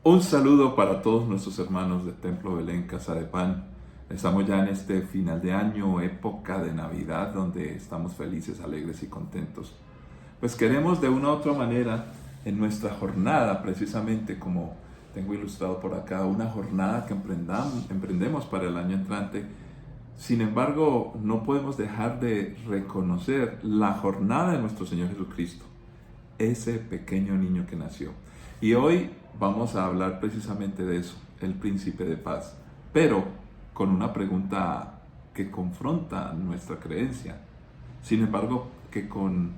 Un saludo para todos nuestros hermanos de Templo Belén, Casa de Pan. Estamos ya en este final de año, época de Navidad, donde estamos felices, alegres y contentos. Pues queremos de una u otra manera, en nuestra jornada, precisamente como tengo ilustrado por acá, una jornada que emprendemos para el año entrante. Sin embargo, no podemos dejar de reconocer la jornada de nuestro Señor Jesucristo, ese pequeño niño que nació. Y hoy vamos a hablar precisamente de eso, el príncipe de paz, pero con una pregunta que confronta nuestra creencia. Sin embargo, que con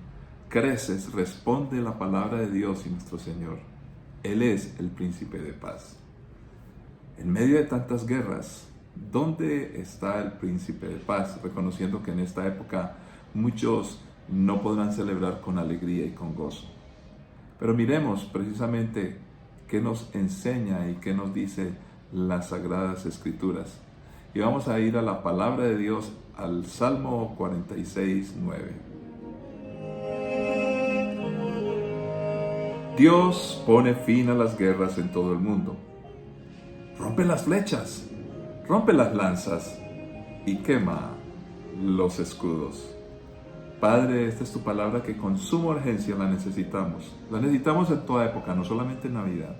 creces responde la palabra de Dios y nuestro Señor. Él es el príncipe de paz. En medio de tantas guerras, ¿dónde está el príncipe de paz? Reconociendo que en esta época muchos no podrán celebrar con alegría y con gozo. Pero miremos precisamente qué nos enseña y qué nos dice las Sagradas Escrituras. Y vamos a ir a la palabra de Dios, al Salmo 46, 9. Dios pone fin a las guerras en todo el mundo. Rompe las flechas, rompe las lanzas y quema los escudos. Padre, esta es tu palabra que con suma urgencia la necesitamos. La necesitamos en toda época, no solamente en Navidad.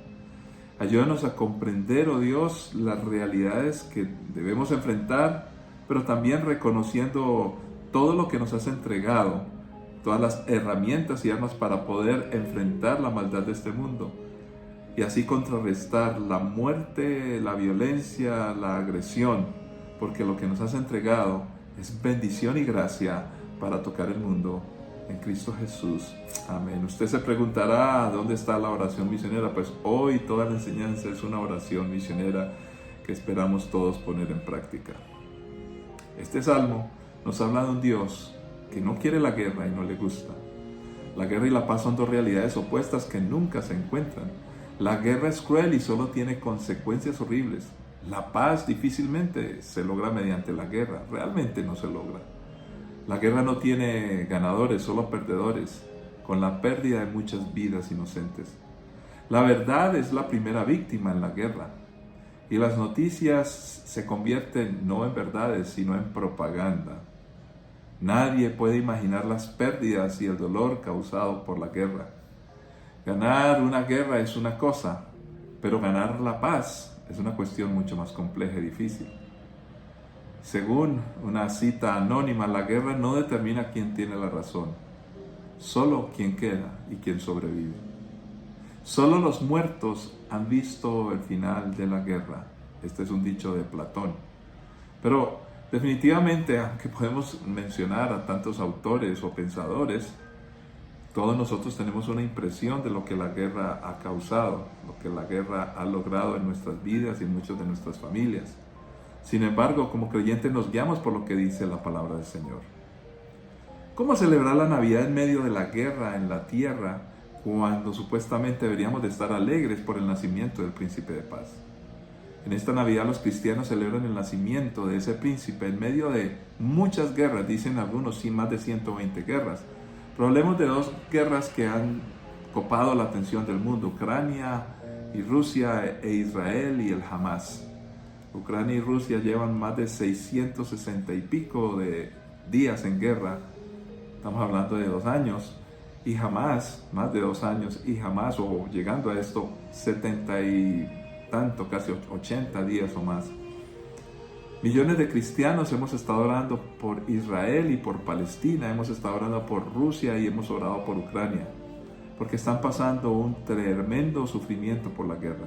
Ayúdanos a comprender, oh Dios, las realidades que debemos enfrentar, pero también reconociendo todo lo que nos has entregado, todas las herramientas y armas para poder enfrentar la maldad de este mundo y así contrarrestar la muerte, la violencia, la agresión, porque lo que nos has entregado es bendición y gracia para tocar el mundo en Cristo Jesús. Amén. Usted se preguntará, ¿dónde está la oración misionera? Pues hoy toda la enseñanza es una oración misionera que esperamos todos poner en práctica. Este salmo nos habla de un Dios que no quiere la guerra y no le gusta. La guerra y la paz son dos realidades opuestas que nunca se encuentran. La guerra es cruel y solo tiene consecuencias horribles. La paz difícilmente se logra mediante la guerra, realmente no se logra. La guerra no tiene ganadores, solo perdedores, con la pérdida de muchas vidas inocentes. La verdad es la primera víctima en la guerra, y las noticias se convierten no en verdades, sino en propaganda. Nadie puede imaginar las pérdidas y el dolor causado por la guerra. Ganar una guerra es una cosa, pero ganar la paz es una cuestión mucho más compleja y difícil. Según una cita anónima, la guerra no determina quién tiene la razón, solo quién queda y quién sobrevive. Solo los muertos han visto el final de la guerra. Este es un dicho de Platón. Pero definitivamente, aunque podemos mencionar a tantos autores o pensadores, todos nosotros tenemos una impresión de lo que la guerra ha causado, lo que la guerra ha logrado en nuestras vidas y en muchas de nuestras familias. Sin embargo, como creyentes nos guiamos por lo que dice la palabra del Señor. ¿Cómo celebrar la Navidad en medio de la guerra en la tierra cuando supuestamente deberíamos de estar alegres por el nacimiento del príncipe de paz? En esta Navidad los cristianos celebran el nacimiento de ese príncipe en medio de muchas guerras, dicen algunos, sí, más de 120 guerras. Pero hablemos de dos guerras que han copado la atención del mundo, Ucrania y Rusia e Israel y el Hamas. Ucrania y Rusia llevan más de 660 y pico de días en guerra, estamos hablando de 2 años, y Hamas, más de 2 años, y Hamas, o llegando a esto, 70 y tanto, casi 80 días o más. Millones de cristianos hemos estado orando por Israel y por Palestina, hemos estado orando por Rusia y hemos orado por Ucrania, porque están pasando un tremendo sufrimiento por la guerra.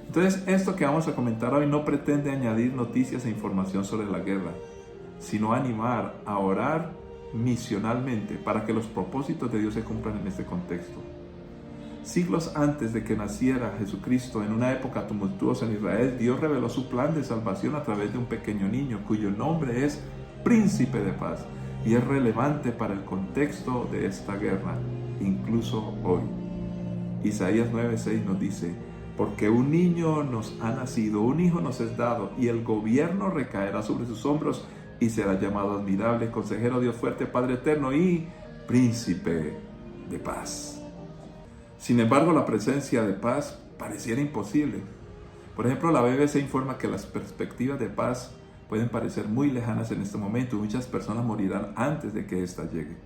Entonces, esto que vamos a comentar hoy no pretende añadir noticias e información sobre la guerra, sino animar a orar misionalmente para que los propósitos de Dios se cumplan en este contexto. Siglos antes de que naciera Jesucristo, en una época tumultuosa en Israel, Dios reveló su plan de salvación a través de un pequeño niño cuyo nombre es Príncipe de Paz y es relevante para el contexto de esta guerra, incluso hoy. Isaías 9:6 nos dice: porque un niño nos ha nacido, un hijo nos es dado, y el gobierno recaerá sobre sus hombros, y será llamado admirable, consejero, Dios fuerte, Padre eterno y príncipe de paz. Sin embargo, la presencia de paz pareciera imposible. Por ejemplo, la BBC informa que las perspectivas de paz pueden parecer muy lejanas en este momento y muchas personas morirán antes de que ésta llegue.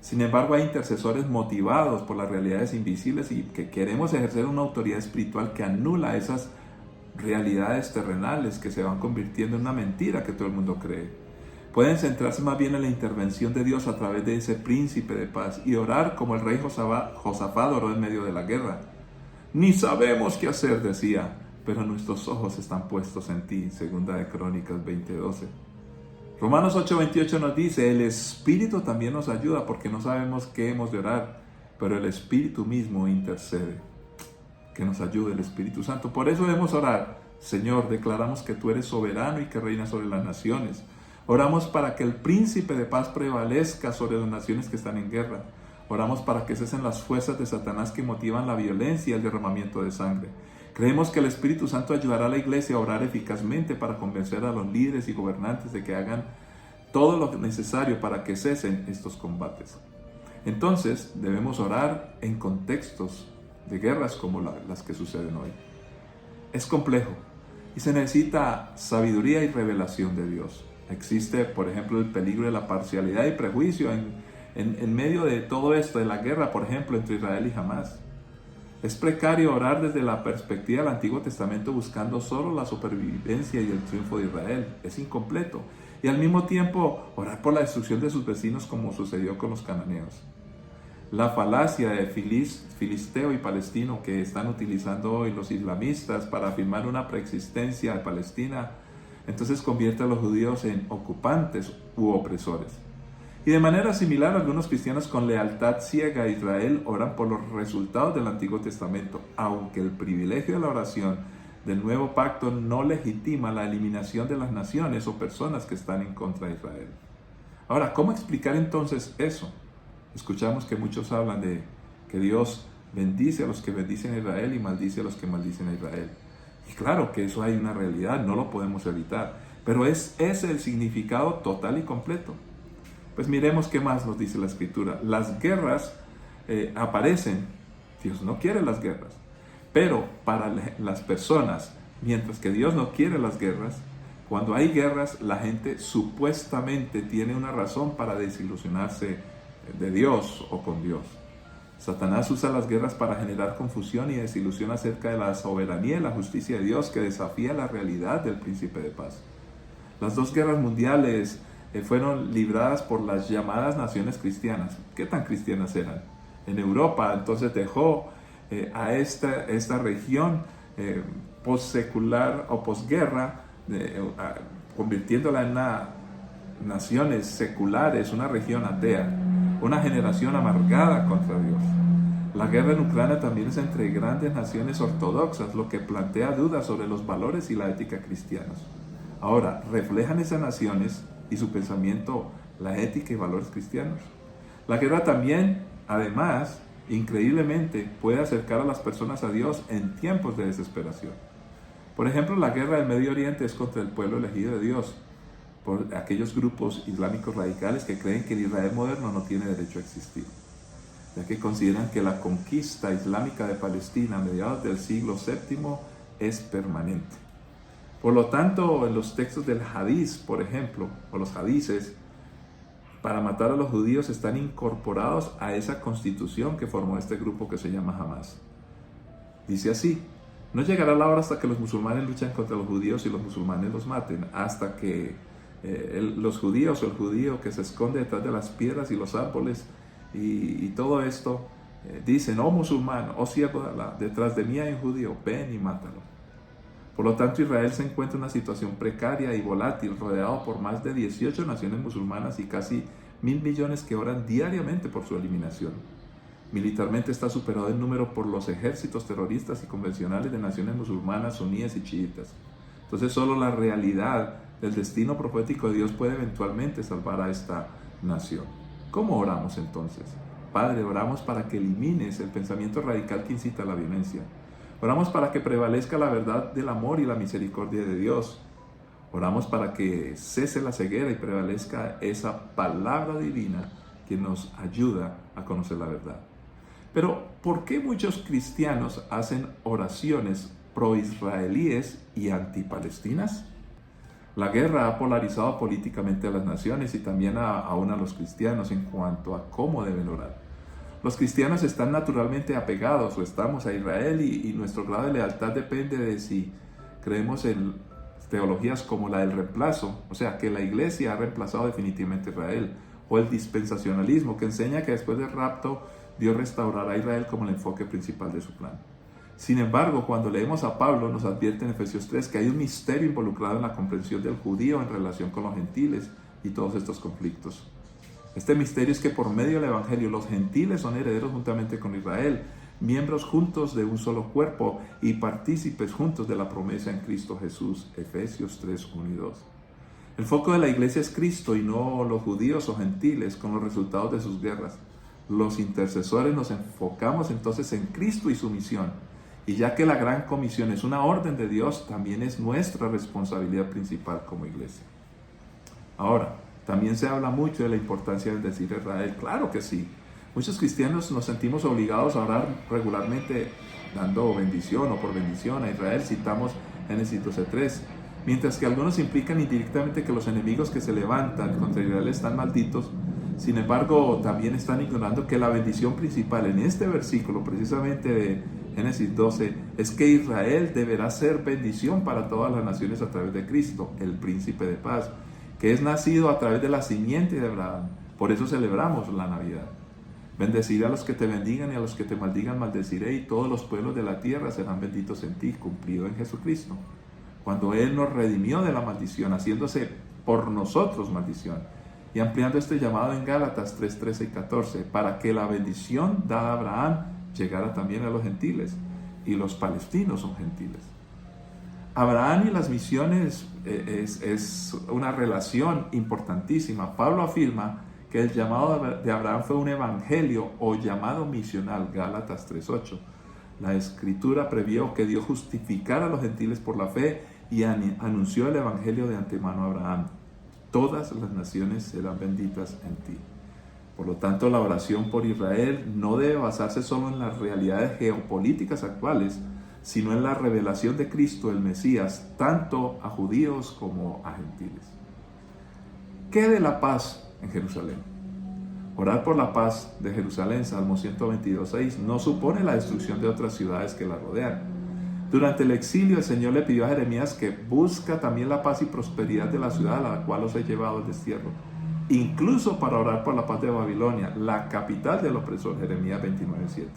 Sin embargo, hay intercesores motivados por las realidades invisibles y que queremos ejercer una autoridad espiritual que anula esas realidades terrenales que se van convirtiendo en una mentira que todo el mundo cree. Pueden centrarse más bien en la intervención de Dios a través de ese príncipe de paz y orar como el rey Josafat oró en medio de la guerra. Ni sabemos qué hacer, decía, pero nuestros ojos están puestos en ti. Segunda de Crónicas 20:12. Romanos 8:28 nos dice, el Espíritu también nos ayuda porque no sabemos qué hemos de orar, pero el Espíritu mismo intercede. Que nos ayude el Espíritu Santo. Por eso debemos orar. Señor, declaramos que tú eres soberano y que reinas sobre las naciones. Oramos para que el príncipe de paz prevalezca sobre las naciones que están en guerra. Oramos para que cesen las fuerzas de Satanás que motivan la violencia y el derramamiento de sangre. Creemos que el Espíritu Santo ayudará a la iglesia a orar eficazmente para convencer a los líderes y gobernantes de que hagan todo lo necesario para que cesen estos combates. Entonces, debemos orar en contextos de guerras como las que suceden hoy. Es complejo y se necesita sabiduría y revelación de Dios. Existe, por ejemplo, el peligro de la parcialidad y prejuicio en medio de todo esto, de la guerra, por ejemplo, entre Israel y Hamás. Es precario orar desde la perspectiva del Antiguo Testamento buscando solo la supervivencia y el triunfo de Israel. Es incompleto. Y al mismo tiempo orar por la destrucción de sus vecinos como sucedió con los cananeos. La falacia de filisteo y palestino que están utilizando hoy los islamistas para afirmar una preexistencia de Palestina, entonces convierte a los judíos en ocupantes u opresores. Y de manera similar, algunos cristianos con lealtad ciega a Israel oran por los resultados del Antiguo Testamento, aunque el privilegio de la oración del Nuevo Pacto no legitima la eliminación de las naciones o personas que están en contra de Israel. Ahora, ¿cómo explicar entonces eso? Escuchamos que muchos hablan de que Dios bendice a los que bendicen a Israel y maldice a los que maldicen a Israel. Y claro que eso hay una realidad, no lo podemos evitar, pero es ese el significado total y completo. Pues miremos qué más nos dice la Escritura. Las guerras aparecen, Dios no quiere las guerras, pero para las personas, mientras que Dios no quiere las guerras, cuando hay guerras, la gente supuestamente tiene una razón para desilusionarse de Dios o con Dios. Satanás usa las guerras para generar confusión y desilusión acerca de la soberanía y la justicia de Dios que desafía la realidad del príncipe de paz. Las dos guerras mundiales fueron libradas por las llamadas naciones cristianas. ¿Qué tan cristianas eran? En Europa entonces dejó a esta región postsecular o posguerra, convirtiéndola en naciones seculares, una región atea, una generación amargada contra Dios. La guerra en Ucrania también es entre grandes naciones ortodoxas, lo que plantea dudas sobre los valores y la ética cristianos. Ahora, ¿reflejan esas naciones y su pensamiento la ética y valores cristianos? La guerra también, además, increíblemente, puede acercar a las personas a Dios en tiempos de desesperación. Por ejemplo, la guerra del Medio Oriente es contra el pueblo elegido de Dios, por aquellos grupos islámicos radicales que creen que el Israel moderno no tiene derecho a existir, ya que consideran que la conquista islámica de Palestina a mediados del siglo VII es permanente. Por lo tanto, en los textos del Hadís, por ejemplo, o los hadices, para matar a los judíos están incorporados a esa constitución que formó este grupo que se llama Hamás. Dice así: no llegará la hora hasta que los musulmanes luchan contra los judíos y los musulmanes los maten, hasta que los judíos o el judío que se esconde detrás de las piedras y los árboles y todo esto, dicen: oh musulmán, oh siervo de Alá, detrás de mí hay un judío, ven y mátalo. Por lo tanto, Israel se encuentra en una situación precaria y volátil, rodeado por más de 18 naciones musulmanas y casi 1.000 millones que oran diariamente por su eliminación. Militarmente está superado en número por los ejércitos terroristas y convencionales de naciones musulmanas, suníes y chiitas. Entonces, solo la realidad del destino profético de Dios puede eventualmente salvar a esta nación. ¿Cómo oramos entonces? Padre, oramos para que elimines el pensamiento radical que incita a la violencia. Oramos para que prevalezca la verdad del amor y la misericordia de Dios. Oramos para que cese la ceguera y prevalezca esa palabra divina que nos ayuda a conocer la verdad. Pero, ¿por qué muchos cristianos hacen oraciones pro-israelíes y anti-palestinas? La guerra ha polarizado políticamente a las naciones y también aún a los cristianos en cuanto a cómo deben orar. Los cristianos están naturalmente apegados o estamos a Israel y nuestro grado de lealtad depende de si creemos en teologías como la del reemplazo, o sea, que la iglesia ha reemplazado definitivamente a Israel, o el dispensacionalismo, que enseña que después del rapto Dios restaurará a Israel como el enfoque principal de su plan. Sin embargo, cuando leemos a Pablo, nos advierte en Efesios 3 que hay un misterio involucrado en la comprensión del judío en relación con los gentiles y todos estos conflictos. Este misterio es que por medio del Evangelio los gentiles son herederos juntamente con Israel, miembros juntos de un solo cuerpo y partícipes juntos de la promesa en Cristo Jesús. Efesios 3, 1 y 2. El foco de la iglesia es Cristo y no los judíos o gentiles con los resultados de sus guerras. Los intercesores nos enfocamos entonces en Cristo y su misión. Y ya que la gran comisión es una orden de Dios, también es nuestra responsabilidad principal como iglesia. Ahora, también se habla mucho de la importancia del decir Israel. Claro que sí. Muchos cristianos nos sentimos obligados a orar regularmente dando bendición o por bendición a Israel. Citamos Génesis 12:3. Mientras que algunos implican indirectamente que los enemigos que se levantan contra Israel están malditos, sin embargo, también están ignorando que la bendición principal en este versículo, precisamente de Génesis 12, es que Israel deberá ser bendición para todas las naciones a través de Cristo, el príncipe de paz, que es nacido a través de la simiente de Abraham. Por eso celebramos la Navidad. Bendeciré a los que te bendigan y a los que te maldigan maldeciré, y todos los pueblos de la tierra serán benditos en ti, cumplido en Jesucristo. Cuando Él nos redimió de la maldición, haciéndose por nosotros maldición, y ampliando este llamado en Gálatas 3, 13 y 14, para que la bendición dada a Abraham llegara también a los gentiles, y los palestinos son gentiles. Abraham y las misiones es una relación importantísima. Pablo afirma que el llamado de Abraham fue un evangelio o llamado misional, Gálatas 3:8. La escritura previó que Dios justificara a los gentiles por la fe y anunció el evangelio de antemano a Abraham. Todas las naciones serán benditas en ti. Por lo tanto, la oración por Israel no debe basarse solo en las realidades geopolíticas actuales, sino en la revelación de Cristo, el Mesías, tanto a judíos como a gentiles. ¿Qué de la paz en Jerusalén? Orar por la paz de Jerusalén, Salmo 122:6, no supone la destrucción de otras ciudades que la rodean. Durante el exilio, el Señor le pidió a Jeremías que busca también la paz y prosperidad de la ciudad a la cual los he llevado al destierro, incluso para orar por la paz de Babilonia, la capital del opresor, Jeremías 29:7.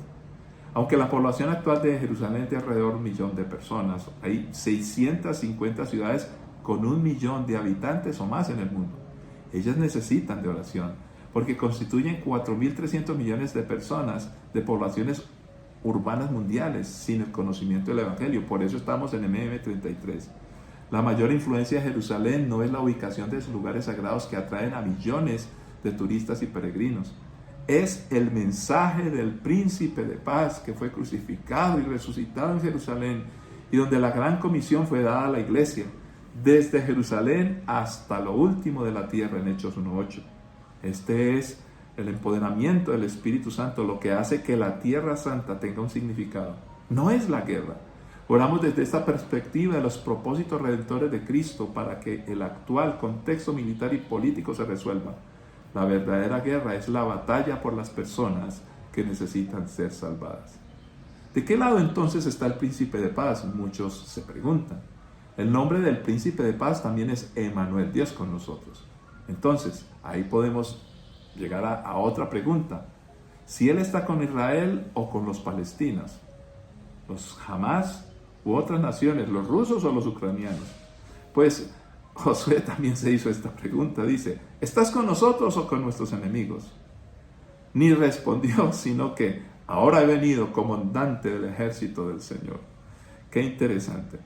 Aunque la población actual de Jerusalén es de alrededor de 1 millón de personas, hay 650 ciudades con 1 millón de habitantes o más en el mundo. Ellas necesitan de oración, porque constituyen 4.300 millones de personas de poblaciones urbanas mundiales sin el conocimiento del Evangelio. Por eso estamos en MM33. La mayor influencia de Jerusalén no es la ubicación de sus lugares sagrados que atraen a millones de turistas y peregrinos. Es el mensaje del príncipe de paz que fue crucificado y resucitado en Jerusalén y donde la gran comisión fue dada a la iglesia, desde Jerusalén hasta lo último de la tierra en Hechos 1:8. Este es el empoderamiento del Espíritu Santo, lo que hace que la Tierra Santa tenga un significado. No es la guerra. Oramos desde esta perspectiva de los propósitos redentores de Cristo para que el actual contexto militar y político se resuelva. La verdadera guerra es la batalla por las personas que necesitan ser salvadas. ¿De qué lado entonces está el príncipe de paz? Muchos se preguntan. El nombre del príncipe de paz también es Emmanuel, Dios con nosotros. Entonces, ahí podemos llegar a otra pregunta. Si Él está con Israel o con los palestinos, los Hamas u otras naciones, los rusos o los ucranianos. Pues Josué también se hizo esta pregunta. Dice, ¿estás con nosotros o con nuestros enemigos? Ni respondió, sino que ahora he venido comandante del ejército del Señor. Qué interesante.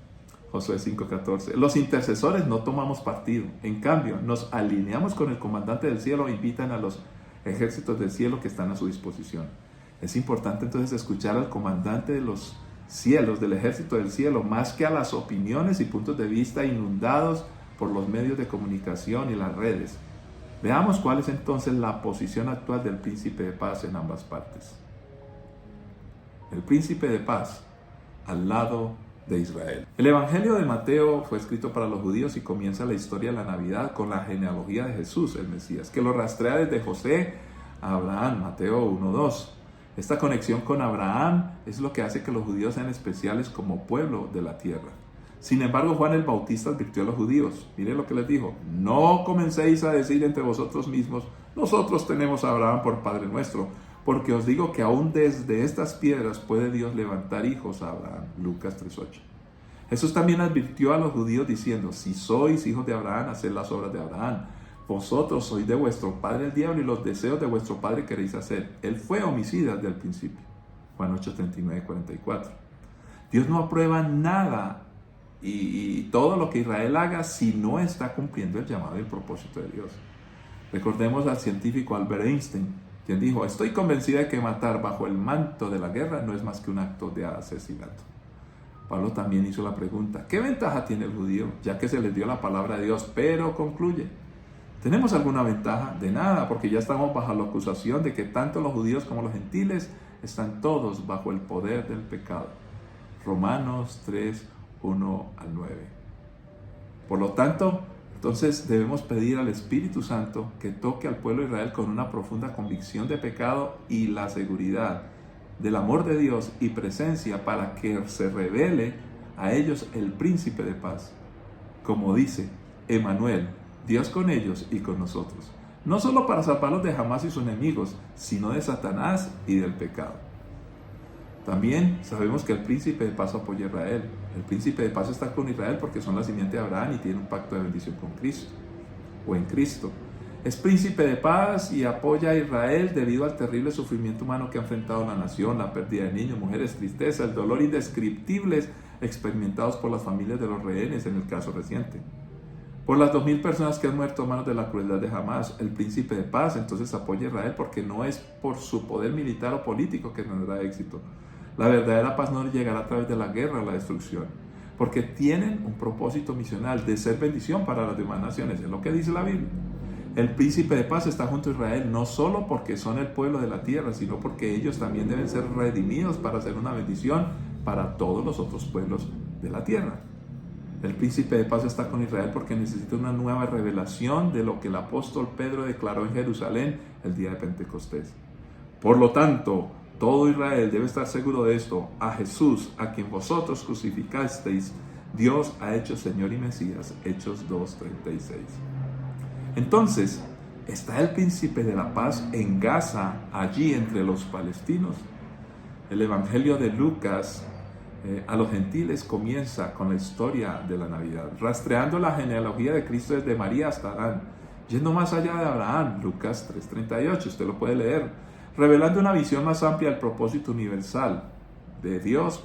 Josué 5:14. Los intercesores no tomamos partido. En cambio, nos alineamos con el comandante del cielo e invitan a los ejércitos del cielo que están a su disposición. Es importante entonces escuchar al comandante de los cielos, del ejército del cielo, más que a las opiniones y puntos de vista inundados por los medios de comunicación y las redes. Veamos cuál es entonces la posición actual del príncipe de paz en ambas partes. el príncipe de paz, al lado de Israel. El Evangelio de Mateo fue escrito para los judíos y comienza la historia de la Navidad con la genealogía de Jesús, el Mesías, que lo rastrea desde José a Abraham, Mateo 1:2. Esta conexión con Abraham es lo que hace que los judíos sean especiales como pueblo de la tierra. Sin embargo, Juan el Bautista advirtió a los judíos, miren lo que les dijo: no comencéis a decir entre vosotros mismos, nosotros tenemos a Abraham por Padre nuestro, porque os digo que aún desde estas piedras puede Dios levantar hijos a Abraham. Lucas 3:8. Jesús también advirtió a los judíos diciendo: si sois hijos de Abraham, haced las obras de Abraham. Vosotros sois de vuestro padre el diablo y los deseos de vuestro padre queréis hacer. Él fue homicida desde el principio. Juan 8:39-44. Dios no aprueba nada y todo lo que Israel haga si no está cumpliendo el llamado y el propósito de Dios. Recordemos al científico Albert Einstein, quien dijo: estoy convencida de que matar bajo el manto de la guerra no es más que un acto de asesinato. Pablo también hizo la pregunta: ¿qué ventaja tiene el judío, ya que se les dio la palabra de Dios? Pero concluye: ¿tenemos alguna ventaja? De nada, porque ya estamos bajo la acusación de que tanto los judíos como los gentiles están todos bajo el poder del pecado. Romanos 3:1-9. Por lo tanto, entonces debemos pedir al Espíritu Santo que toque al pueblo de Israel con una profunda convicción de pecado y la seguridad del amor de Dios y presencia para que se revele a ellos el príncipe de paz. Como dice Emmanuel, Dios con ellos y con nosotros. No solo para salvarlos de Hamás y sus enemigos, sino de Satanás y del pecado. También sabemos que el príncipe de paz apoya a Israel. El príncipe de paz está con Israel porque son la simiente de Abraham y tiene un pacto de bendición con Cristo o en Cristo. Es príncipe de paz y apoya a Israel debido al terrible sufrimiento humano que ha enfrentado la nación, la pérdida de niños, mujeres, tristeza, el dolor indescriptibles experimentados por las familias de los rehenes en el caso reciente. Por las 2,000 personas que han muerto a manos de la crueldad de Hamás, el príncipe de paz entonces apoya a Israel porque no es por su poder militar o político que tendrá éxito. La verdadera paz no llegará a través de la guerra o la destrucción, porque tienen un propósito misional de ser bendición para las demás naciones, es lo que dice la Biblia. El príncipe de paz está junto a Israel no solo porque son el pueblo de la tierra, sino porque ellos también deben ser redimidos para ser una bendición para todos los otros pueblos de la tierra. El príncipe de paz está con Israel porque necesita una nueva revelación de lo que el apóstol Pedro declaró en Jerusalén el día de Pentecostés. Por lo tanto, todo Israel debe estar seguro de esto: a Jesús, a quien vosotros crucificasteis, Dios ha hecho Señor y Mesías. Hechos 2:36. Entonces, ¿está el príncipe de la paz en Gaza, allí entre los palestinos? El Evangelio de Lucas a los gentiles comienza con la historia de la Navidad, rastreando la genealogía de Cristo desde María hasta Adán, yendo más allá de Abraham, Lucas 3:38, usted lo puede leer, revelando una visión más amplia del propósito universal de Dios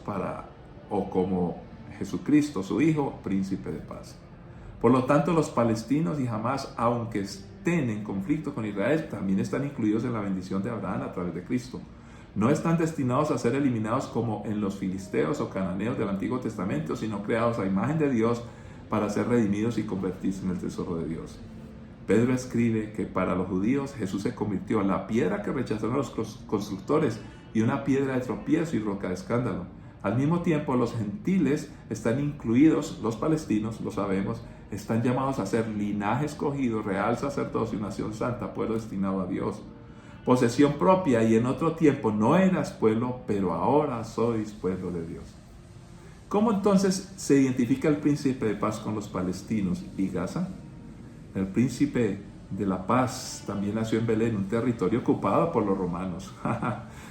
como Jesucristo, su Hijo, príncipe de paz. Por lo tanto, los palestinos y Hamás, aunque estén en conflicto con Israel, también están incluidos en la bendición de Abraham a través de Cristo. No están destinados a ser eliminados como en los filisteos o cananeos del Antiguo Testamento, sino creados a imagen de Dios para ser redimidos y convertirse en el tesoro de Dios. Pedro escribe que para los judíos Jesús se convirtió en la piedra que rechazaron los constructores y una piedra de tropiezo y roca de escándalo. Al mismo tiempo, los gentiles están incluidos, los palestinos, lo sabemos, están llamados a ser linaje escogido, real sacerdocio, nación santa, pueblo destinado a Dios. Posesión propia, y en otro tiempo no eras pueblo, pero ahora sois pueblo de Dios. ¿Cómo entonces se identifica el príncipe de paz con los palestinos y Gaza? El príncipe de la paz también nació en Belén, un territorio ocupado por los romanos.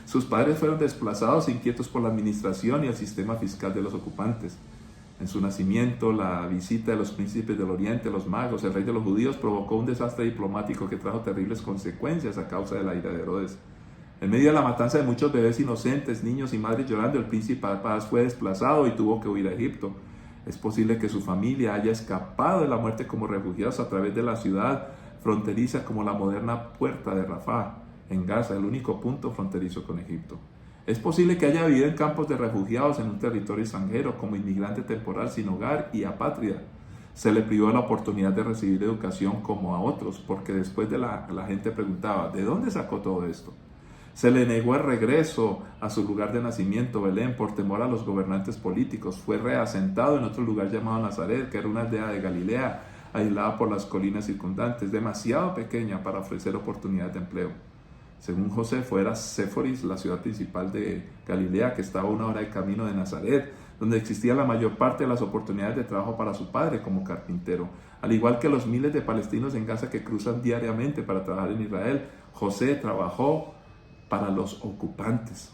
Sus padres fueron desplazados, inquietos por la administración y el sistema fiscal de los ocupantes. En su nacimiento, la visita de los príncipes del oriente, los magos, el rey de los judíos, provocó un desastre diplomático que trajo terribles consecuencias a causa de la ira de Herodes. En medio de la matanza de muchos bebés inocentes, niños y madres llorando, el príncipe de paz fue desplazado y tuvo que huir a Egipto. Es posible que su familia haya escapado de la muerte como refugiados a través de la ciudad fronteriza como la moderna puerta de Rafah, en Gaza, el único punto fronterizo con Egipto. Es posible que haya vivido en campos de refugiados en un territorio extranjero como inmigrante temporal sin hogar y apátrida. Se le privó la oportunidad de recibir educación como a otros, porque después la gente preguntaba: ¿de dónde sacó todo esto? Se le negó el regreso a su lugar de nacimiento, Belén, por temor a los gobernantes políticos. Fue reasentado en otro lugar llamado Nazaret, que era una aldea de Galilea, aislada por las colinas circundantes, demasiado pequeña para ofrecer oportunidades de empleo. Según Josefo, era Séforis, la ciudad principal de Galilea, que estaba a 1 hora de camino de Nazaret, donde existía la mayor parte de las oportunidades de trabajo para su padre como carpintero. Al igual que los miles de palestinos en Gaza que cruzan diariamente para trabajar en Israel, José trabajó para los ocupantes.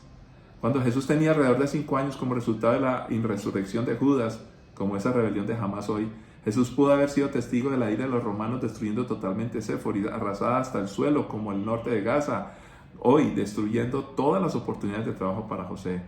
Cuando Jesús tenía alrededor de 5 años, como resultado de la insurrección de Judas, como esa rebelión de Hamás hoy, Jesús pudo haber sido testigo de la ira de los romanos destruyendo totalmente Séforis, arrasada hasta el suelo como el norte de Gaza, hoy destruyendo todas las oportunidades de trabajo para José.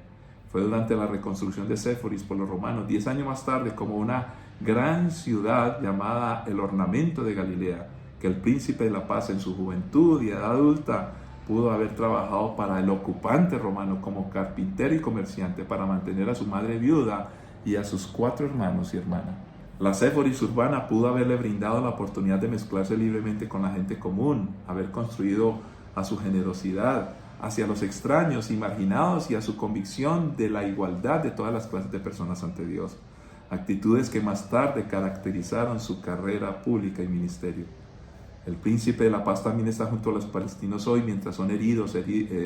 Fue durante la reconstrucción de Séforis por los romanos, 10 años más tarde, como una gran ciudad llamada el ornamento de Galilea, que el príncipe de la paz en su juventud y edad adulta pudo haber trabajado para el ocupante romano como carpintero y comerciante para mantener a su madre viuda y a sus 4 hermanos y hermanas. La Séforis urbana pudo haberle brindado la oportunidad de mezclarse libremente con la gente común, haber construido a su generosidad hacia los extraños y marginados y a su convicción de la igualdad de todas las clases de personas ante Dios, actitudes que más tarde caracterizaron su carrera pública y ministerio. El príncipe de la paz también está junto a los palestinos hoy mientras son heridos,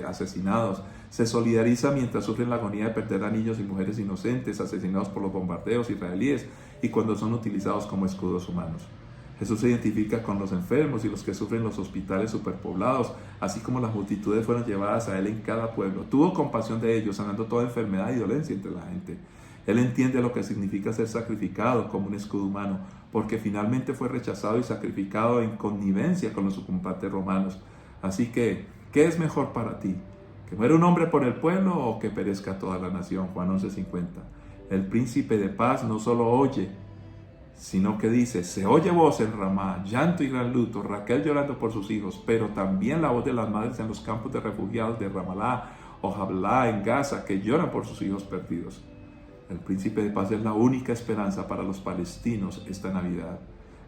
asesinados. Se solidariza mientras sufren la agonía de perder a niños y mujeres inocentes asesinados por los bombardeos israelíes y cuando son utilizados como escudos humanos. Jesús se identifica con los enfermos y los que sufren los hospitales superpoblados, así como las multitudes fueron llevadas a Él en cada pueblo. Tuvo compasión de ellos, sanando toda enfermedad y dolencia entre la gente. Él entiende lo que significa ser sacrificado como un escudo humano, porque finalmente fue rechazado y sacrificado en connivencia con los ocupantes romanos. Así que, ¿qué es mejor para ti? ¿Que muera un hombre por el pueblo o que perezca toda la nación? Juan 11:50. El príncipe de paz no solo oye, sino que dice, se oye voz en Ramá, llanto y gran luto, Raquel llorando por sus hijos, pero también la voz de las madres en los campos de refugiados de Ramalá o Jablá en Gaza, que lloran por sus hijos perdidos. El príncipe de paz es la única esperanza para los palestinos esta Navidad.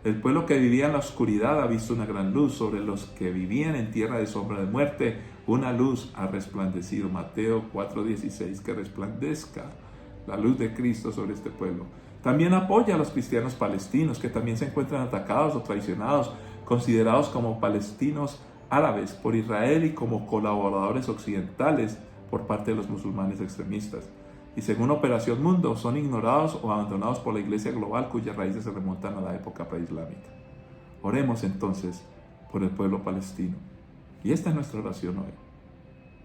El pueblo que vivía en la oscuridad ha visto una gran luz. Sobre los que vivían en tierra de sombra de muerte, una luz ha resplandecido. Mateo 4:16, que resplandezca la luz de Cristo sobre este pueblo. También apoya a los cristianos palestinos que también se encuentran atacados o traicionados, considerados como palestinos árabes por Israel y como colaboradores occidentales por parte de los musulmanes extremistas. Y según Operación Mundo, son ignorados o abandonados por la Iglesia Global cuyas raíces se remontan a la época preislámica. Oremos entonces por el pueblo palestino. Y esta es nuestra oración hoy.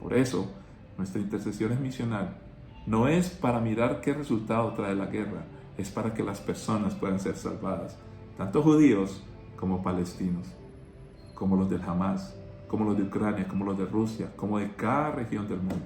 Por eso, nuestra intercesión es misional. No es para mirar qué resultado trae la guerra, es para que las personas puedan ser salvadas, tanto judíos como palestinos, como los del Hamás, como los de Ucrania, como los de Rusia, como de cada región del mundo.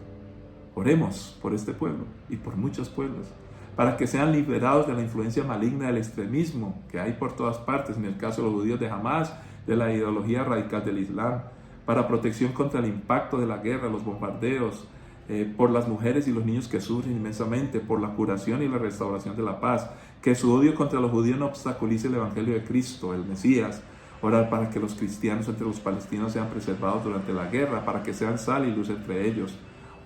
Oremos por este pueblo y por muchos pueblos, para que sean liberados de la influencia maligna del extremismo que hay por todas partes, en el caso de los judíos de Hamás, de la ideología radical del Islam, para protección contra el impacto de la guerra, los bombardeos, por las mujeres y los niños que sufren inmensamente, por la curación y la restauración de la paz, que su odio contra los judíos no obstaculice el evangelio de Cristo, el Mesías. Orar para que los cristianos entre los palestinos sean preservados durante la guerra, para que sean sal y luz entre ellos.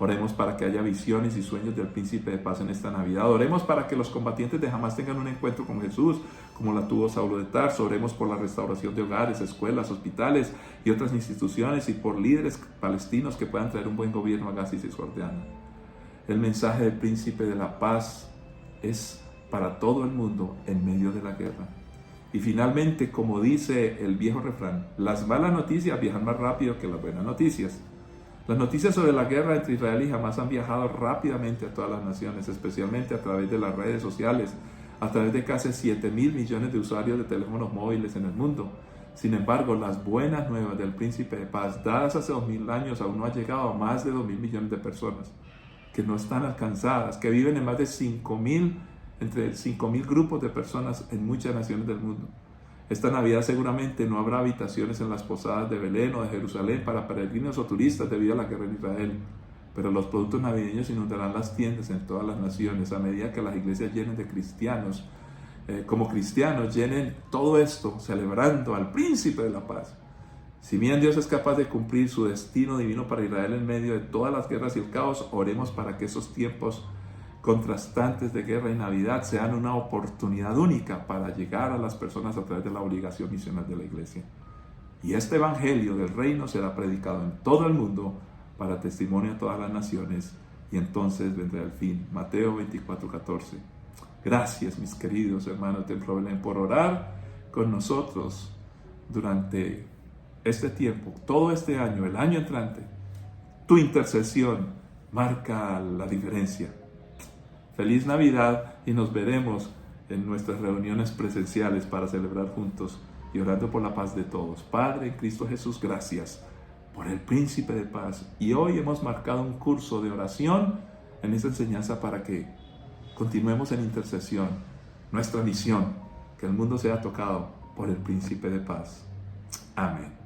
Oremos para que haya visiones y sueños del príncipe de paz en esta Navidad. Oremos para que los combatientes de Hamás tengan un encuentro con Jesús, como la tuvo Saulo de Tarso. Oremos por la restauración de hogares, escuelas, hospitales y otras instituciones, y por líderes palestinos que puedan traer un buen gobierno a Gaza y Cisjordania. El mensaje del príncipe de la paz es para todo el mundo en medio de la guerra. Y finalmente, como dice el viejo refrán, las malas noticias viajan más rápido que las buenas noticias. Las noticias sobre la guerra entre Israel y Hamás han viajado rápidamente a todas las naciones, especialmente a través de las redes sociales, a través de casi 7.000 millones de usuarios de teléfonos móviles en el mundo. Sin embargo, las buenas nuevas del príncipe de paz, dadas hace 2000 años, aún no han llegado a más de 2.000 millones de personas, que no están alcanzadas, que viven en más de 5.000, entre 5.000 grupos de personas en muchas naciones del mundo. Esta Navidad seguramente no habrá habitaciones en las posadas de Belén o de Jerusalén para peregrinos o turistas debido a la guerra en Israel, pero los productos navideños inundarán las tiendas en todas las naciones a medida que las iglesias llenen de cristianos, como cristianos llenen todo esto celebrando al príncipe de la paz. Si bien Dios es capaz de cumplir su destino divino para Israel en medio de todas las guerras y el caos, oremos para que esos tiempos contrastantes de guerra y Navidad sean una oportunidad única para llegar a las personas a través de la obligación misional de la iglesia. Y este evangelio del reino será predicado en todo el mundo para testimonio a todas las naciones, y entonces vendrá el fin. Mateo 24:14. Gracias, mis queridos hermanos de Templo Belén, por orar con nosotros durante este tiempo, todo este año, el año entrante. Tu intercesión marca la diferencia. Feliz Navidad, y nos veremos en nuestras reuniones presenciales para celebrar juntos y orando por la paz de todos. Padre, en Cristo Jesús, gracias por el Príncipe de Paz. Y hoy hemos marcado un curso de oración en esta enseñanza para que continuemos en intercesión. Nuestra misión, que el mundo sea tocado por el Príncipe de Paz. Amén.